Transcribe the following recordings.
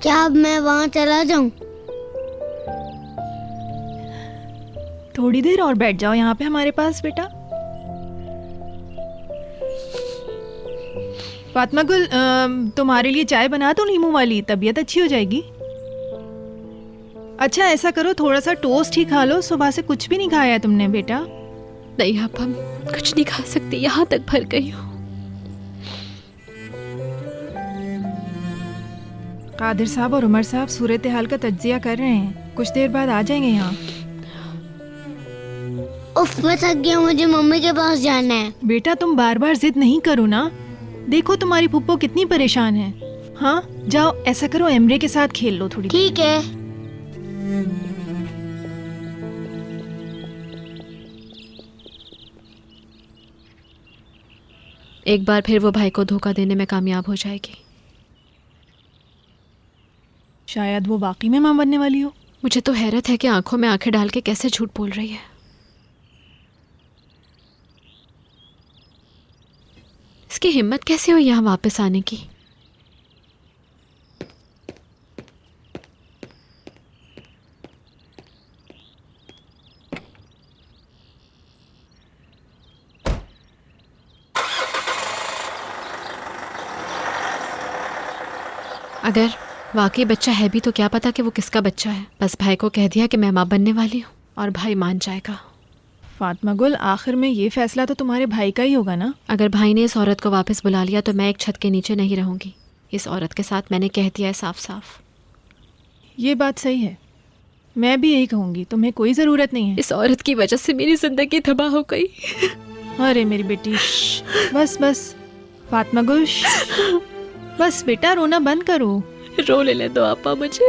क्या अब मैं वहाँ चला जाऊँ? थोड़ी देर और बैठ जाओ यहाँ पे हमारे पास बेटा। फातिमा गुल, तुम्हारे लिए चाय बना दो नींबू वाली, तबीयत अच्छी हो जाएगी। अच्छा ऐसा करो, थोड़ा सा टोस्ट ही खा लो, सुबह से कुछ भी नहीं खाया है तुमने बेटा। नहीं आप, हम कुछ नहीं खा सकते, यहाँ तक भर गई हूँ। कादिर साहब और उमर साहब सूरत हाल का तज्जिया कर रहे हैं, कुछ देर बाद आ जाएंगे यहाँ। उफ, मैं थक गया, मुझे मम्मी के पास जाना है। बेटा तुम बार बार जिद नहीं करो ना, देखो तुम्हारी फुप्पो कितनी परेशान है। हाँ जाओ, ऐसा करो एमरे के साथ खेल लो थोड़ी। ठीक है। एक बार फिर वो भाई को धोखा देने में कामयाब हो जाएगी। शायद वो वाकई में मां बनने वाली हो। मुझे तो हैरत है कि आंखों में आंखें डाल के कैसे झूठ बोल रही है। इसकी हिम्मत कैसे हुई यहाँ वापस आने की? अगर वाकई बच्चा है भी तो क्या पता कि वो किसका बच्चा है। बस भाई को कह दिया कि मैं माँ बनने वाली हूँ और भाई मान जाएगा। फातिमा गुल, आखिर में ये फैसला तो तुम्हारे भाई का ही होगा ना। अगर भाई ने इस औरत को वापस बुला लिया तो मैं एक छत के नीचे नहीं रहूंगी। इस औरत के साथ मैंने कह दिया है साफ साफ। ये बात सही है, मैं भी यही कहूँगी, तुम्हें कोई ज़रूरत नहीं है। इस औरत की वजह से मेरी जिंदगी तबाह हो गई। अरे मेरी बेटी, बस बस फातिमा गुल, बस बेटा रोना बंद करो। रो ले दो आपा मुझे।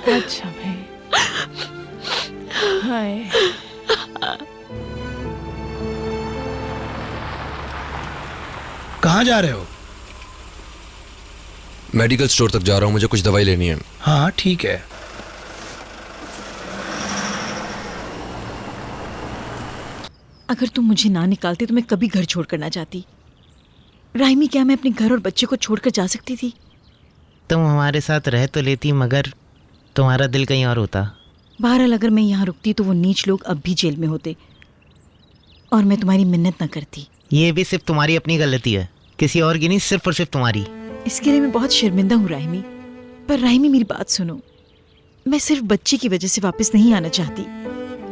अच्छा भाई, हाय। कहाँ जा रहे हो? मेडिकल स्टोर तक जा रहा हूँ, मुझे कुछ दवाई लेनी है। हाँ ठीक है। अगर तुम मुझे ना निकालते तो मैं कभी घर छोड़कर ना जाती। राइमी, क्या मैं अपने घर और बच्चे को छोड़कर जा सकती थी? तुम हमारे साथ रह तो लेती, मगर तुम्हारा दिल कहीं और होता। बहरहाल अगर मैं यहाँ रुकती तो वो नीच लोग अब भी जेल में होते और मैं तुम्हारी मिन्नत ना करती। ये भी सिर्फ तुम्हारी अपनी गलती है, किसी और की नहीं, सिर्फ और सिर्फ तुम्हारी। इसके लिए मैं बहुत शर्मिंदा हूँ राइमी। पर राइमी मेरी बात सुनो, मैं सिर्फ बच्चे की वजह से वापस नहीं आना चाहती।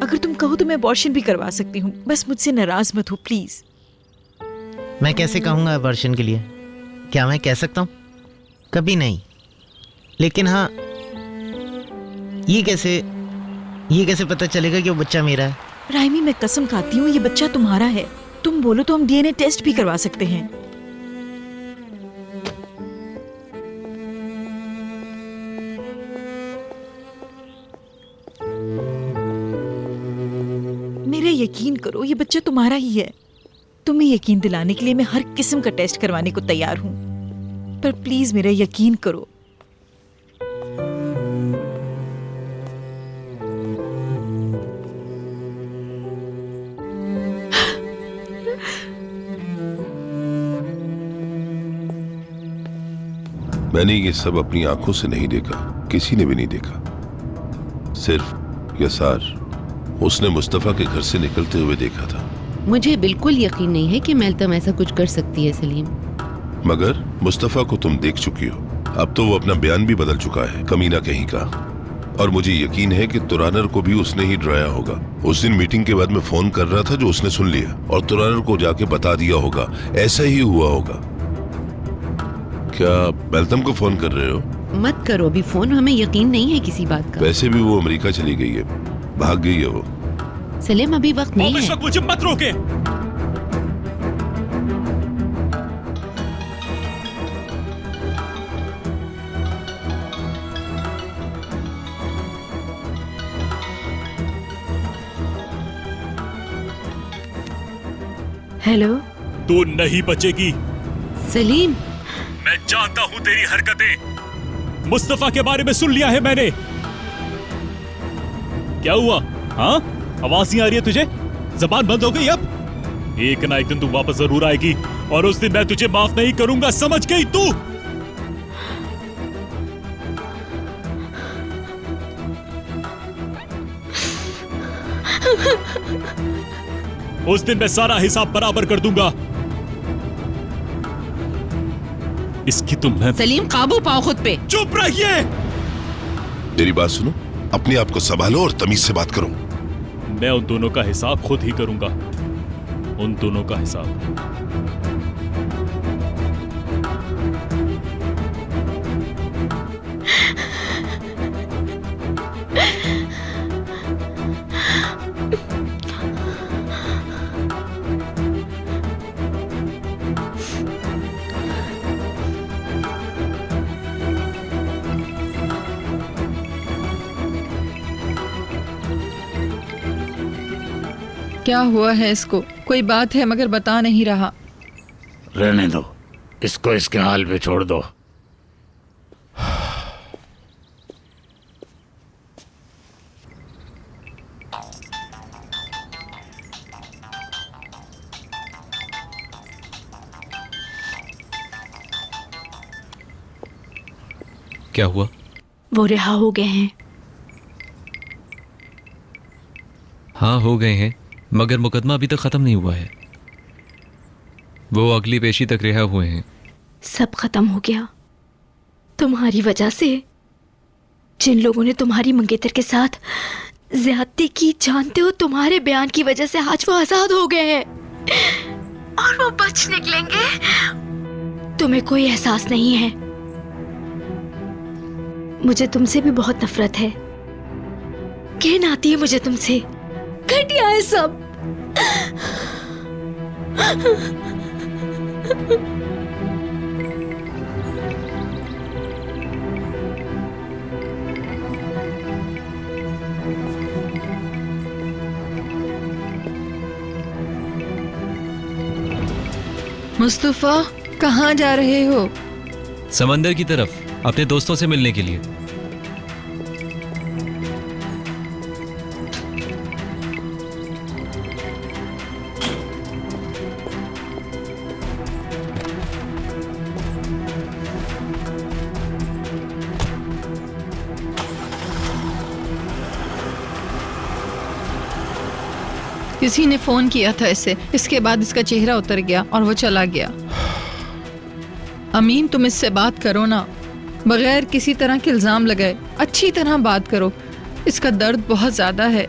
अगर तुम कहो तो मैं अबॉर्शन भी करवा सकती हूँ, बस मुझसे नाराज मत हो प्लीज। मैं कैसे कहूँगा अबॉर्शन के लिए? क्या मैं कह सकता हूँ? कभी नहीं। लेकिन हाँ, ये कैसे पता चलेगा कि वो बच्चा मेरा है? राइमी, मैं कसम खाती हूँ ये बच्चा तुम्हारा है। तुम बोलो तो हम डीएनए टेस्ट भी करवा सकते हैं। मेरा यकीन करो, ये बच्चा तुम्हारा ही है। तुम्हें यकीन दिलाने के लिए मैं हर किस्म का टेस्ट करवाने को तैयार हूँ, पर प्लीज मेरा यकीन करो। मैंने ये सब अपनी आंखों से नहीं देखा, किसी ने भी नहीं देखा। सिर्फ यसार, उसने मुस्तफा के घर से निकलते हुए देखा था। मुझे बिल्कुल यकीन नहीं है कि मेल्तम ऐसा कुछ कर सकती है सलीम। मगर मुस्तफा को तुम देख चुकी हो, अब तो वो अपना बयान भी बदल चुका है, कमीना कहीं का। और मुझे यकीन है कि तुरानर को भी उसने ही डराया होगा। उस दिन मीटिंग के बाद मैं फोन कर रहा था जो उसने सुन लिया और तुरानर को जाके बता दिया होगा। ऐसा ही हुआ होगा। क्या मेल्तम को फोन कर रहे हो? मत करो अभी फोन, हमें यकीन नहीं है किसी बात का। वैसे भी वो अमेरिका चली गई है, भाग गई है वो। सलीम अभी वक्त नहीं है। मुझे मत रोके। हेलो। तू नहीं बचेगी सलीम। मैं जानता हूं तेरी हरकतें। मुस्तफा के बारे में सुन लिया है मैंने। क्या हुआ? हाँ, आवाज नहीं आ रही है तुझे? जबान बंद हो गई अब? एक ना एक दिन तू वापस जरूर आएगी और उस दिन मैं तुझे माफ नहीं करूंगा, समझ गई तू? उस दिन मैं सारा हिसाब बराबर कर दूंगा। इसकी तुम सलीम, काबू पाओ खुद पे। चुप रहिए। मेरी बात सुनो, अपने आप को संभालो और तमीज से बात करो। मैं उन दोनों का हिसाब खुद ही करूंगा, उन दोनों का हिसाब। क्या हुआ है इसको? कोई बात है मगर बता नहीं रहा। रहने दो, इसको इसके हाल पे छोड़ दो। क्या हुआ? वो रिहा हो गए हैं। हाँ, हो गए हैं, मगर मुकदमा अभी तक खत्म नहीं हुआ है। वो अगली पेशी तक रिहा हुए हैं। सब खत्म हो गया तुम्हारी वजह से। जिन लोगों ने तुम्हारी मंगेतर के साथ ज्यादती की, जानते हो, तुम्हारे बयान की वजह से आज वो आजाद हो गए हैं और वो बच निकलेंगे। तुम्हें कोई एहसास नहीं है। मुझे तुमसे भी बहुत नफरत है। घिन आती है मुझे तुमसे। घटिया है सब। मुस्तफा, कहाँ जा रहे हो? समंदर की तरफ, अपने दोस्तों से मिलने के लिए। किसी ने फोन किया था इसे, इसके बाद इसका चेहरा उतर गया और वो चला गया। अमीन, तुम इससे बात करो ना, बगैर किसी तरह के इल्जाम लगाए अच्छी तरह बात करो। इसका दर्द बहुत ज्यादा है।